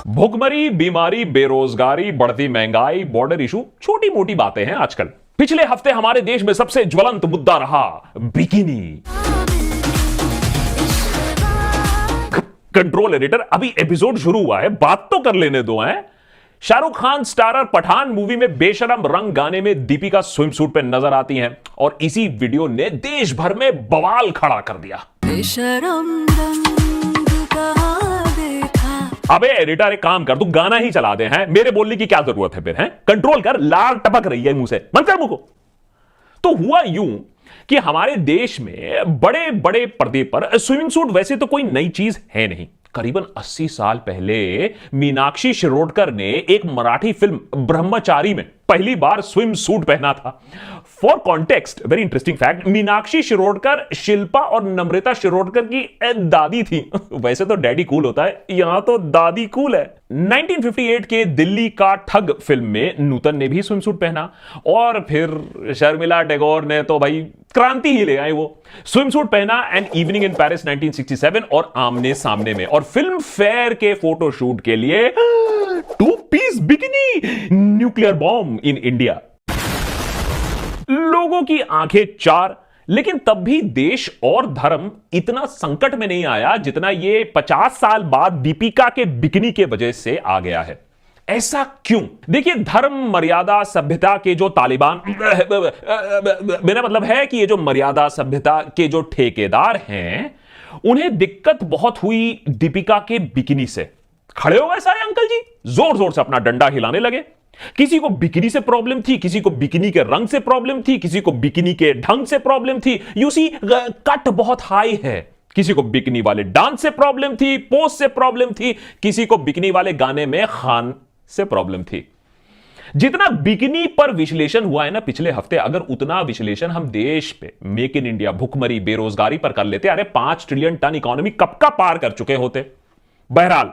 भुखमरी, बीमारी, बेरोजगारी, बढ़ती महंगाई, बॉर्डर इशू छोटी मोटी बातें हैं आजकल। पिछले हफ्ते हमारे देश में सबसे ज्वलंत मुद्दा रहा बिकिनी। कंट्रोल एडिटर, अभी एपिसोड शुरू हुआ है, बात तो कर लेने दो। हैं शाहरुख खान स्टारर पठान मूवी में बेशरम रंग गाने में दीपिका स्विम सूट पे नजर आती हैं और इसी वीडियो ने देश भर में बवाल खड़ा कर दिया। बेशरम रंग कहां देखा। अबे एडिटर, एक काम कर, तू गाना ही चला दे। हैं मेरे बोलने की क्या जरूरत है फिर? हैं कंट्रोल कर, लाल टपक रही है मुंह से, मन कर मुंह को। तो हुआ यूं कि हमारे देश में बड़े बड़े पर्दे पर स्विमिंग सूट वैसे तो कोई नई चीज है नहीं। करीबन 80 साल पहले मीनाक्षी शिरोडकर ने एक मराठी फिल्म ब्रह्मचारी में पहली बार स्विम सूट पहना था। For context, very interesting fact, Meenakshi Shirodkar Shilpa और नम्रता शिरोडकर की दादी थी। वैसे तो डैडी कूल होता है, यहां तो दादी कूल है। 1958 के दिल्ली का ठग फिल्म में नूतन ने भी स्विम सूट पहना और फिर शर्मिला टैगोर ने तो भाई क्रांति ही ले आई। वो स्विम सूट पहना एन इवनिंग इन पेरिस 1967 और आमने सामने में, और फिल्म फेयर के फोटोशूट के लिए 2 piece bikini, nuclear bomb in India. लोगों की आंखें चार, लेकिन तब भी देश और धर्म इतना संकट में नहीं आया जितना ये 50 साल बाद दीपिका के बिकिनी के वजह से आ गया है। ऐसा क्यों? देखिए, धर्म, मर्यादा, सभ्यता के जो तालिबान, मेरा मतलब है कि ये जो मर्यादा सभ्यता के जो ठेकेदार हैं, उन्हें दिक्कत बहुत हुई दीपिका के बिकिनी से। खड़े हो गए सारे अंकल जी, जोर जोर से अपना डंडा हिलाने लगे। किसी को बिकिनी से प्रॉब्लम थी, किसी को बिकिनी के रंग से प्रॉब्लम थी, किसी को बिकिनी के ढंग से प्रॉब्लम थी। यू सी, कट बहुत हाई है। किसी को बिकिनी वाले डांस से प्रॉब्लम थी, पोज से प्रॉब्लम थी, किसी को बिकिनी वाले गाने में खान से प्रॉब्लम थी। जितना बिकिनी पर विश्लेषण हुआ है ना पिछले हफ्ते, अगर उतना विश्लेषण हम देश पे मेक इन इंडिया, भुखमरी, बेरोजगारी पर कर लेते, अरे 5 ट्रिलियन टन इकोनॉमी कब का पार कर चुके होते। बहरहाल,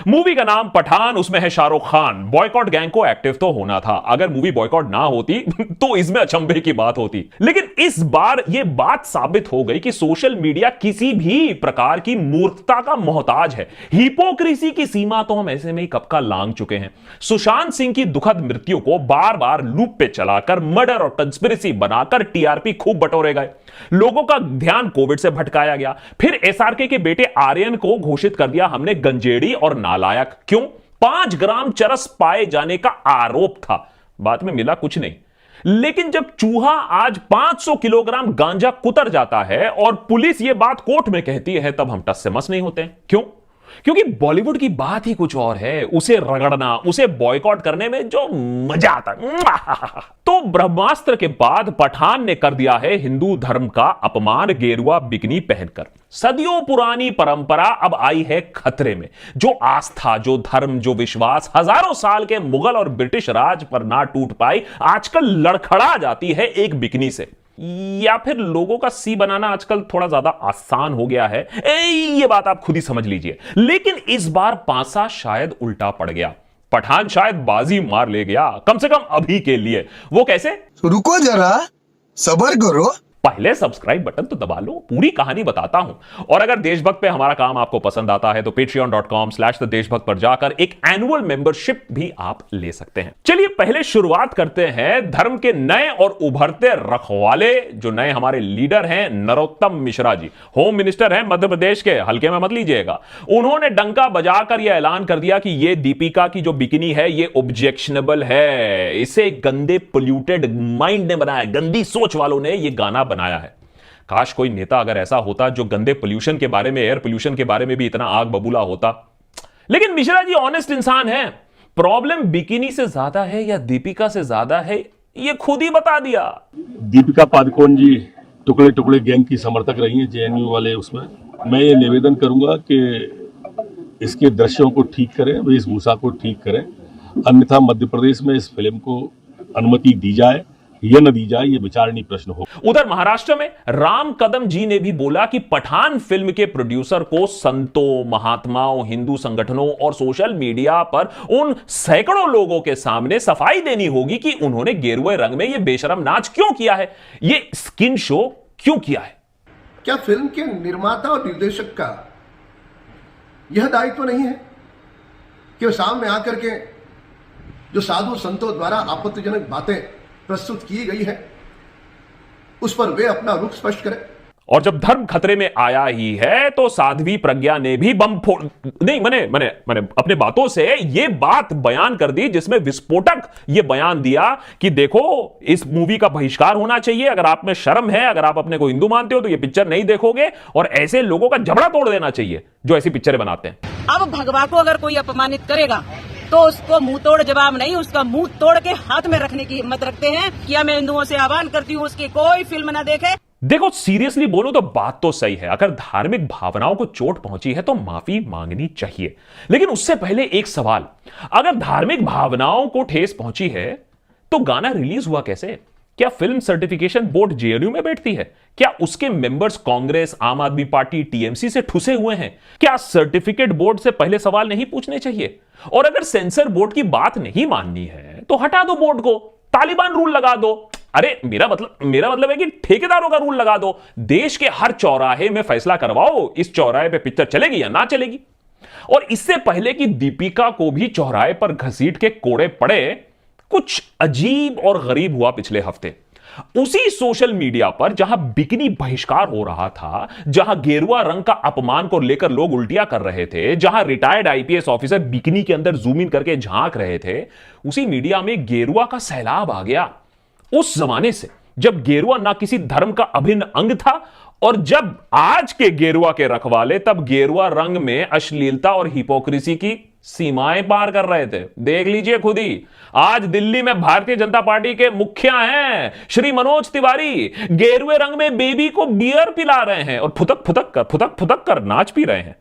मूवी का नाम पठान, उसमें है शाहरुख खान। बॉयकॉट गैंग को एक्टिव तो होना था। अगर मूवी बॉयकॉट ना होती तो इसमें अचंभे की बात होती। लेकिन इस बार यह बात साबित हो गई कि सोशल मीडिया किसी भी प्रकार की मूर्खता का मोहताज है। हिपोक्रेसी की सीमा तो हम ऐसे में ही कब का लांघ चुके हैं। सुशांत सिंह की दुखद मृत्यु को बार बार लूप पे चलाकर, मर्डर और कंस्पिरेसी बनाकर टीआरपी खूब बटोरे गए। लोगों का ध्यान कोविड से भटकाया गया। फिर एसआरके के बेटे आर्यन को घोषित कर दिया हमने गंजेड़ी और नालायक। क्यों? 5 ग्राम चरस पाए जाने का आरोप था, बाद में मिला कुछ नहीं। लेकिन जब चूहा आज 500 किलोग्राम गांजा कुतर जाता है और पुलिस यह बात कोर्ट में कहती है, तब हम टस से मस नहीं होते। क्यों? क्योंकि बॉलीवुड की बात ही कुछ और है। उसे रगड़ना, उसे बॉयकॉट करने में जो मजा आता है। तो ब्रह्मास्त्र के बाद पठान ने कर दिया है हिंदू धर्म का अपमान गेरुआ बिकिनी पहनकर। सदियों पुरानी परंपरा अब आई है खतरे में। जो आस्था, जो धर्म, जो विश्वास हजारों साल के मुगल और ब्रिटिश राज पर ना टूट पाई, आजकल लड़खड़ा जाती है एक बिकिनी से। या फिर लोगों का सी बनाना आजकल थोड़ा ज्यादा आसान हो गया है, ये बात आप खुद ही समझ लीजिए। लेकिन इस बार पासा शायद उल्टा पड़ गया। पठान शायद बाजी मार ले गया, कम से कम अभी के लिए। वो कैसे? रुको जरा, सब्र करो। पहले सब्सक्राइब बटन तो दबा लो, पूरी कहानी बताता हूं। और अगर देशभक्त पे हमारा काम आपको पसंद आता है तो patreon.com/देशभक्त पर जाकर एक एनुअल मेंबरशिप भी आप ले सकते हैं। चलिए पहले शुरुआत करते हैं धर्म के नए और उभरते रखवाले, जो नए हमारे लीडर हैं, नरोत्तम मिश्रा जी। होम मिनिस्टर हैं मध्य प्रदेश के, हल्के में मत लीजिएगा। उन्होंने डंका बजाकर यह ऐलान कर दिया कि यह दीपिका की जो बिकिनी है ये ऑब्जेक्शनेबल है। इसे गंदे पोल्यूटेड माइंड ने बनाया, गंदी सोच वालों ने यह गाना बनाया है। काश कोई नेता अगर ऐसा होता जो गंदे पोल्यूशन के बारे में, एयर पोल्यूशन के बारे में भी इतना आग बबूला होता। लेकिन मिश्रा जी ऑनेस्ट इंसान है। प्रॉब्लम बिकिनी से ज्यादा है या दीपिका से ज्यादा है, ये खुद ही बता दिया। दीपिका पादुकोण जी टुकड़े टुकड़े गैंग की समर्थक रही हैं, जेएनयू वाले। उसमें मैं ये निवेदन करूंगा कि इसके दृश्यों को ठीक करें, वेशभूषा को ठीक करें, अन्यथा मध्य प्रदेश में इस फिल्म को अनुमति दी जाए या न दी जाए, ये विचारणीय प्रश्न हो। उधर महाराष्ट्र में राम कदम जी ने भी बोला कि पठान फिल्म के प्रोड्यूसर को संतों, महात्माओं, हिंदू संगठनों और सोशल मीडिया पर उन सैकड़ों लोगों के सामने सफाई देनी होगी कि उन्होंने गेरुए रंग में यह बेशरम नाच क्यों किया है। यह स्किन शो क्यों किया है? क्या फिल्म के निर्माता और निर्देशक का यह दायित्व नहीं है कि वो सामने आकर के जो साधु संतों द्वारा आपत्तिजनक बातें प्रस्तुत की गई है उस पर वे अपना रुख स्पष्ट करें? और जब धर्म खतरे में आया ही है तो साध्वी प्रज्ञा ने भी बम फोड़ नहीं मैंने अपने बातों से ये बात बयान कर दी जिसमें विस्फोटक ये बयान दिया कि देखो इस मूवी का बहिष्कार होना चाहिए। अगर आप में शर्म है, अगर आप अपने को हिंदू मानते हो तो ये पिक्चर नहीं देखोगे और ऐसे लोगों का जबड़ा तोड़ देना चाहिए जो ऐसी पिक्चरें बनाते हैं। अब भगवा को अगर कोई अपमानित करेगा तो उसको मुंह तोड़ जवाब नहीं, उसका मुंह तोड़ के हाथ में रखने की हिम्मत रखते हैं। क्या मैं हिंदुओं से आह्वान करती हूँ उसकी कोई फिल्म ना देखे। देखो सीरियसली बोलो तो बात तो सही है, अगर धार्मिक भावनाओं को चोट पहुंची है तो माफी मांगनी चाहिए। लेकिन उससे पहले एक सवाल, अगर धार्मिक भावनाओं को ठेस पहुंची है तो गाना रिलीज हुआ कैसे? क्या फिल्म सर्टिफिकेशन बोर्ड जेएनयू में बैठती है? क्या उसके मेंबर्स कांग्रेस, आम आदमी पार्टी, टीएमसी से ठुसे हुए हैं? क्या सर्टिफिकेट बोर्ड से पहले सवाल नहीं पूछने चाहिए? और अगर सेंसर बोर्ड की बात नहीं माननी है तो हटा दो बोर्ड को, तालिबान रूल लगा दो। अरे मेरा मतलब है कि ठेकेदारों का रूल लगा दो। देश के हर चौराहे में फैसला करवाओ इस चौराहे पे पिक्चर चलेगी या ना चलेगी। और इससे पहले कि दीपिका को भी चौराहे पर घसीट के कोड़े पड़े, कुछ अजीब और गरीब हुआ पिछले हफ्ते। उसी सोशल मीडिया पर जहां बिकिनी बहिष्कार हो रहा था, जहां गेरुआ रंग का अपमान को लेकर लोग उल्टियां कर रहे थे, जहां रिटायर्ड आईपीएस ऑफिसर बिकिनी के अंदर जूम इन करके झांक रहे थे, उसी मीडिया में गेरुआ का सैलाब आ गया। उस जमाने से जब गेरुआ ना किसी धर्म का अभिन्न अंग था और जब आज के गेरुआ के रखवाले तब गेरुआ रंग में अश्लीलता और हिपोक्रेसी की सीमाएं पार कर रहे थे। देख लीजिए खुद ही, आज दिल्ली में भारतीय जनता पार्टी के मुखिया हैं श्री मनोज तिवारी, गेरुए रंग में बेबी को बियर पिला रहे हैं और फुदक फुदक कर नाच पी रहे हैं।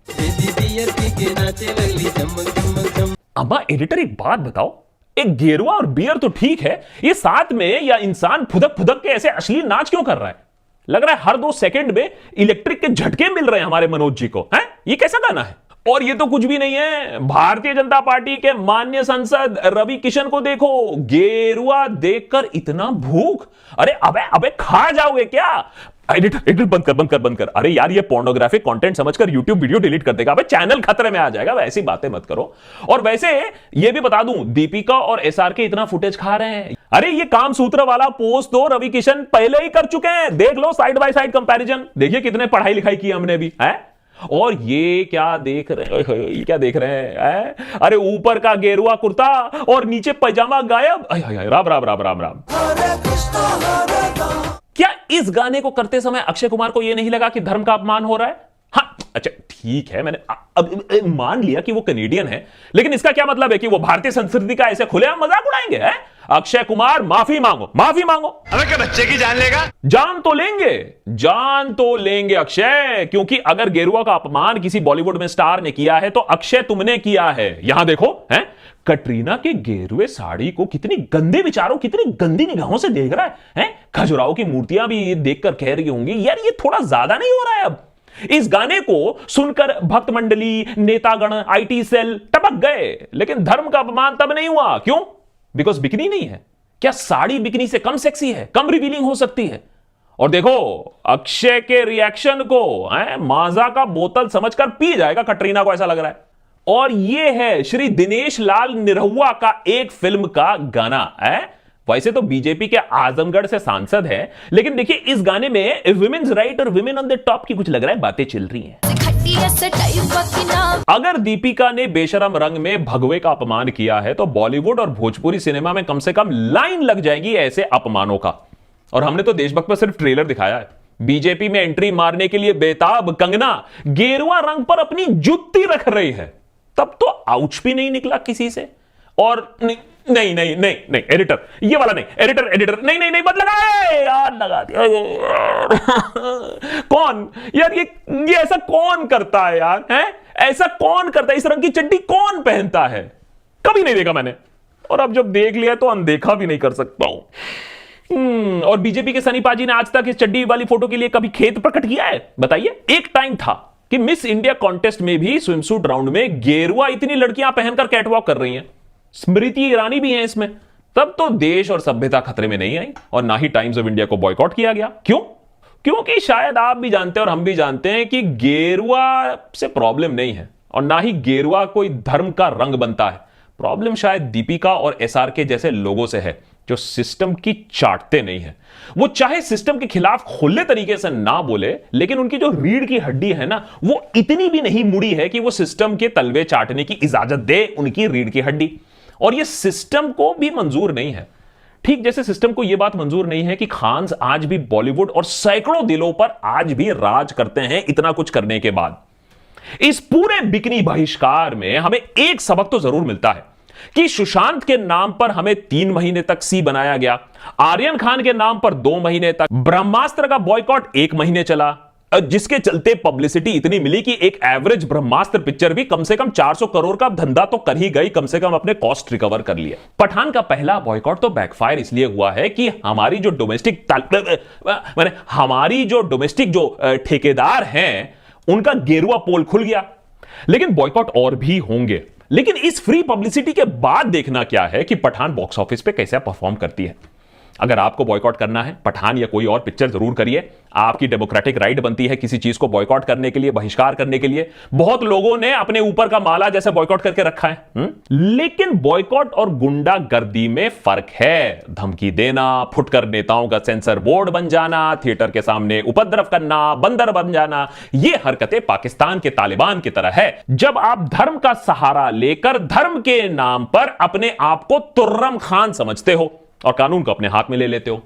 अम्मा एडिटर एक बात बताओ, एक गेरुआ और बियर तो ठीक है, ये साथ में या इंसान फुदक के ऐसे अश्लील नाच क्यों कर रहा है? लग रहा है हर 2 सेकंड में इलेक्ट्रिक के झटके मिल रहे हैं हमारे मनोज जी को। हैं? ये कैसा गाना है? और ये तो कुछ भी नहीं है, भारतीय जनता पार्टी के माननीय सांसद रवि किशन को देखो, गेरुआ देखकर इतना भूख, अरे अबे खा जाओगे क्या? एडिटर बंद कर। अरे यार ये पोर्नोग्राफिक कंटेंट समझकर YouTube वीडियो डिलीट कर देगा। अबे चैनल खतरे में आ जाएगा, ऐसी बातें मत करो। और वैसे ये भी बता दूं, दीपिका और एसआरके इतना फुटेज खा रहे हैं। अरे ये काम सूत्र वाला पोस्ट तो रवि किशन पहले ही कर चुके हैं, देख लो साइड बाय साइड कंपैरिजन। देखिए कितने पढ़ाई लिखाई की हमने भी है। और ये क्या देख रहे हैं? अरे ऊपर का गेरुआ कुर्ता और नीचे पैजामा गायब। राम। क्या इस गाने को करते समय अक्षय कुमार को यह नहीं लगा कि धर्म का अपमान हो रहा है? हाँ अच्छा ठीक है, मैंने अब मान लिया कि वो कनेडियन है, लेकिन इसका क्या मतलब है कि वो भारतीय संस्कृति का ऐसे खुलेआम मजाक उड़ाएंगे? है अक्षय कुमार, माफी मांगो। अबे क्या बच्चे की जान लेगा? जान तो लेंगे अक्षय, क्योंकि अगर गेरुआ का अपमान किसी बॉलीवुड में स्टार ने किया है तो अक्षय तुमने किया है। यहां देखो है कटरीना के गेरुए साड़ी को कितनी गंदे विचारों, कितनी गंदी निगाहों से देख रहा है? खजुराहो की मूर्तियां भी देखकर कह रही होंगी यार ये थोड़ा ज्यादा नहीं हो रहा है अब? इस गाने को सुनकर भक्त मंडली, नेतागण, आईटी सेल टपक गए, लेकिन धर्म का अपमान तब नहीं हुआ। क्यों? बिकॉज बिकनी नहीं है। क्या साड़ी बिकनी से कम सेक्सी है, कम रिवीलिंग हो सकती है? और देखो अक्षय के रिएक्शन को माजा का बोतल समझकर पी जाएगा कटरीना को, ऐसा लग रहा है। और यह है श्री दिनेश लाल निरहुआ का एक फिल्म का गाना है। वैसे तो बीजेपी के आजमगढ़ से सांसद है, लेकिन देखिए इस गाने में विमेन्स राइट और विमेन ऑन द टॉप की कुछ लग रहा है बातें चल रही हैं। अगर दीपिका ने बेशरम रंग में भगवे का अपमान किया है तो बॉलीवुड और भोजपुरी सिनेमा में कम से कम लाइन लग जाएगी ऐसे अपमानों का। और हमने तो देशभक्त पर सिर्फ ट्रेलर दिखाया है। बीजेपी में एंट्री मारने के लिए बेताब कंगना गेरुआ रंग पर अपनी जुत्ती रख रही है, तब तो आउच भी नहीं निकला किसी से। और नहीं एडिटर, ये वाला नहीं, एडिटर नहीं मत लगा यार, लगा दिया। कौन यार ये ऐसा कौन करता है यार? हैं? ऐसा कौन करता है? इस रंग की चड्डी कौन पहनता है? कभी नहीं देखा मैंने, और अब जब देख लिया तो अनदेखा भी नहीं कर सकता हूं। और बीजेपी के सनी पाजी ने आज तक इस चड्डी वाली फोटो के लिए कभी खेद प्रकट किया है? बताइए। एक टाइम था कि मिस इंडिया कॉन्टेस्ट में भी स्विमसूट राउंड में गेरुआ इतनी लड़कियां पहनकर कैटवॉक कर रही हैं, स्मृति ईरानी भी हैं इसमें। तब तो देश और सभ्यता खतरे में नहीं आई और ना ही टाइम्स ऑफ इंडिया को बॉयकॉट किया गया। क्यों? क्योंकि शायद आप भी जानते हैं और हम भी जानते हैं कि गेरुआ से प्रॉब्लम नहीं है और ना ही गेरुआ कोई धर्म का रंग बनता है। प्रॉब्लम शायद दीपिका और एसआरके जैसे लोगों से है जो सिस्टम की चाटते नहीं है। वो चाहे सिस्टम के खिलाफ खुले तरीके से ना बोले, लेकिन उनकी जो रीढ़ की हड्डी है ना, वो इतनी भी नहीं मुड़ी है कि वो सिस्टम के तलवे चाटने की इजाजत दे उनकी रीढ़ की हड्डी। और ये सिस्टम को भी मंजूर नहीं है, ठीक जैसे सिस्टम को यह बात मंजूर नहीं है कि खान्स आज भी बॉलीवुड और सैकड़ों दिलों पर आज भी राज करते हैं। इतना कुछ करने के बाद इस पूरे बिकनी बहिष्कार में हमें एक सबक तो जरूर मिलता है कि सुशांत के नाम पर हमें 3 महीने तक सी बनाया गया, आर्यन खान के नाम पर 2 महीने तक, ब्रह्मास्त्र का बॉयकॉट 1 महीने चला, जिसके चलते पब्लिसिटी इतनी मिली कि एक एवरेज ब्रह्मास्त्र पिक्चर भी कम से कम 400 करोड़ का धंधा तो कर ही गई, कम से कम अपने कॉस्ट रिकवर कर लिया। पठान का पहला बॉयकॉट तो बैकफायर इसलिए हुआ है कि हमारी जो डोमेस्टिक जो ठेकेदार हैं उनका गेरुआ पोल खुल गया। लेकिन बॉयकॉट और भी होंगे। लेकिन इस फ्री पब्लिसिटी के बाद देखना क्या है कि पठान बॉक्स ऑफिस पे कैसे परफॉर्म करती है। अगर आपको बॉयकॉट करना है पठान या कोई और पिक्चर जरूर करिए, आपकी डेमोक्रेटिक राइट बनती है किसी चीज को बॉयकॉट करने के लिए, बहिष्कार करने के लिए। बहुत लोगों ने अपने ऊपर का माला जैसे बॉयकॉट करके रखा है। लेकिन बॉयकॉट और गुंडागर्दी में फर्क है। धमकी देना, फुटकर नेताओं का सेंसर बोर्ड बन जाना, थिएटर के सामने उपद्रव करना, बंदर बन जाना, ये हरकतें पाकिस्तान के तालिबान की तरह है। जब आप धर्म का सहारा लेकर धर्म के नाम पर अपने आप को तुर्रम खान समझते हो और कानून को अपने हाथ में ले लेते हो।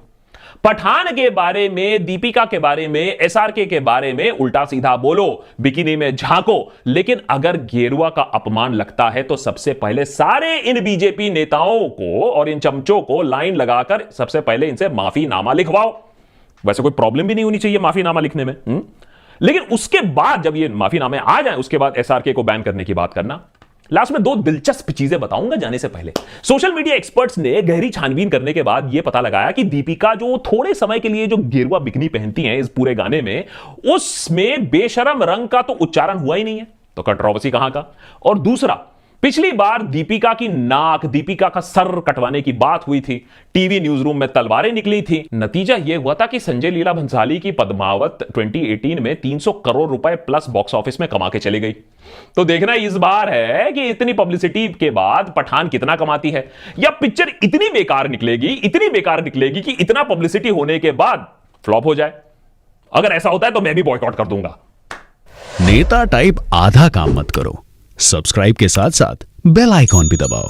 पठान के बारे में, दीपिका के बारे में, एसआरके के बारे में उल्टा सीधा बोलो, बिकिनी में झांको, लेकिन अगर गेरुआ का अपमान लगता है तो सबसे पहले सारे इन बीजेपी नेताओं को और इन चमचों को लाइन लगाकर सबसे पहले इनसे माफीनामा लिखवाओ। वैसे कोई प्रॉब्लम भी नहीं होनी चाहिए माफीनामा लिखने में, लेकिन उसके बाद जब ये माफीनामे आ जाए उसके बाद एसआरके को बैन करने की बात करना। लास्ट में 2 दिलचस्प चीजें बताऊंगा जाने से पहले। सोशल मीडिया एक्सपर्ट्स ने गहरी छानबीन करने के बाद यह पता लगाया कि दीपिका जो थोड़े समय के लिए जो गेरुआ बिकनी पहनती हैं इस पूरे गाने में, उसमें बेशरम रंग का तो उच्चारण हुआ ही नहीं है, तो कंट्रोवर्सी कहां का। और दूसरा, पिछली बार दीपिका की नाक, दीपिका का सर कटवाने की बात हुई थी, टीवी न्यूज रूम में तलवारें निकली थी। नतीजा यह हुआ था कि संजय लीला भंसाली की पद्मावत 2018 में 300 करोड़ रुपए प्लस बॉक्स ऑफिस में कमा के चली गई। तो देखना इस बार है कि इतनी पब्लिसिटी के बाद पठान कितना कमाती है, या पिक्चर इतनी बेकार निकलेगी कि इतना पब्लिसिटी होने के बाद फ्लॉप हो जाए। अगर ऐसा होता है तो मैं भी बॉयकॉट कर दूंगा। नेता टाइप आधा काम मत करो, सब्सक्राइब के साथ साथ बेल आइकॉन भी दबाओ।